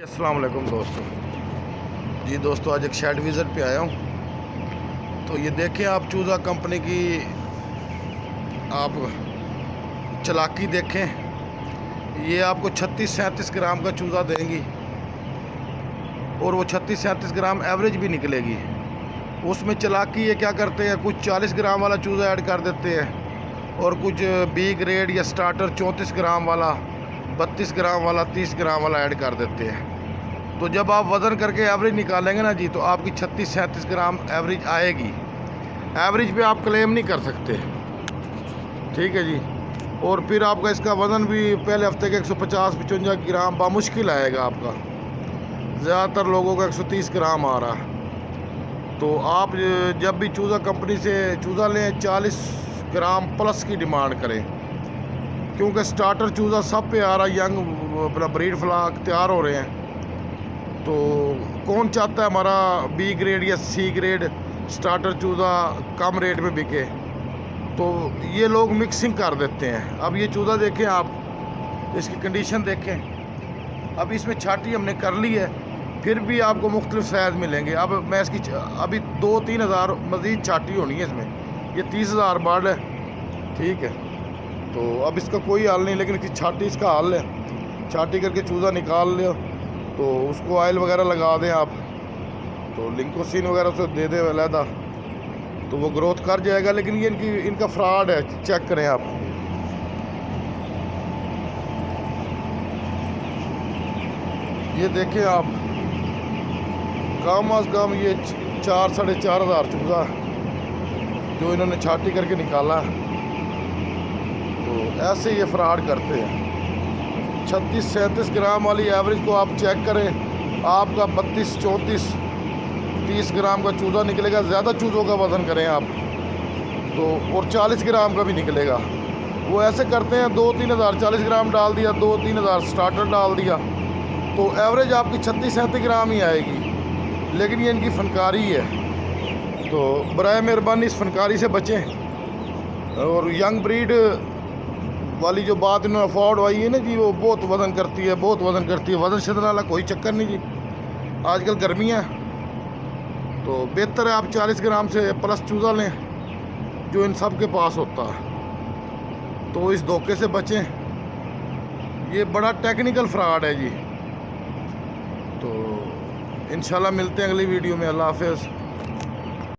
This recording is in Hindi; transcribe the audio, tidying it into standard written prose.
अस्सलाम वालेकुम जी दोस्तों, आज एक शेड विज़िट पे आया हूँ। तो ये देखें आप, चूज़ा कंपनी की आप चालाकी देखें। ये आपको 36-37 ग्राम का चूज़ा देंगी और वो 36-37 ग्राम एवरेज भी निकलेगी। उसमें चालाकी ये क्या करते हैं, कुछ 40 ग्राम वाला चूज़ा ऐड कर देते हैं और कुछ बी ग्रेड या स्टार्टर 34 ग्राम वाला, 32 ग्राम वाला, 30 ग्राम वाला ऐड कर देते हैं। तो जब आप वज़न करके एवरेज निकालेंगे ना जी, तो आपकी 36-37 ग्राम एवरेज आएगी। एवरेज पे आप क्लेम नहीं कर सकते, ठीक है जी। और फिर आपका इसका वज़न भी पहले हफ्ते के 150-55 ग्राम बामुश्किल आएगा आपका। ज़्यादातर लोगों का 130 ग्राम आ रहा है। तो आप जब भी चूज़ा कंपनी से चूज़ा लें, 40 ग्राम प्लस की डिमांड करें, क्योंकि स्टार्टर चूज़ा सब पे आ रहा है। यंग अपना ब्रीड फ्लाक तैयार हो रहे हैं। तो कौन चाहता है हमारा बी ग्रेड या सी ग्रेड स्टार्टर चूज़ा कम रेट में बिके? तो ये लोग मिक्सिंग कर देते हैं। अब ये चूज़ा देखें आप, इसकी कंडीशन देखें। अब इसमें छाटी हमने कर ली है, फिर भी आपको मुख्तलिफ साइज़ मिलेंगे। अब मैं इसकी अभी 2-3 हज़ार मज़ीद छाटी होनी है इसमें। ये 30,000 बार्ड है, ठीक है। तो अब इसका कोई हल नहीं, लेकिन इसकी छाटी इसका हल है। छाटी करके चूज़ा निकाल लो, तो उसको ऑयल वगैरह लगा दें आप, तो लिंकोसिन वगैरह से दे दें अलहदा, तो वो ग्रोथ कर जाएगा। लेकिन ये इनका फ्रॉड है, चेक करें आप। ये देखें आप, कम अज़ कम ये 4-4.5 हज़ार चूज़ा जो इन्होंने छाटी करके निकाला। तो ऐसे ये फ्रॉड करते हैं। 36-37 ग्राम वाली एवरेज को आप चेक करें, आपका 32-34-30 ग्राम का चूज़ा निकलेगा। ज़्यादा चूज़ों का वज़न करें आप तो, और 40 ग्राम का भी निकलेगा। वो ऐसे करते हैं 2-3 हज़ार 40 ग्राम डाल दिया, 2-3 हज़ार स्टार्टर डाल दिया, तो एवरेज आपकी 36-37 ग्राम ही आएगी। लेकिन ये इनकी फनकारी है। तो बराए मेहरबानी इस फनकारी से बचें। और यंग ब्रीड वाली जो बात इन्होंने अफोर्ड आई है ना जी, वो बहुत वज़न करती है, बहुत वज़न करती है। वज़न शदन वाला कोई चक्कर नहीं जी। आजकल गर्मियाँ, तो बेहतर है आप 40 ग्राम से प्लस चूज़ा लें, जो इन सब के पास होता है। तो इस धोखे से बचें, ये बड़ा टेक्निकल फ्रॉड है जी। तो इंशाल्लाह मिलते हैं अगली वीडियो में। अल्लाह हाफ़िज़।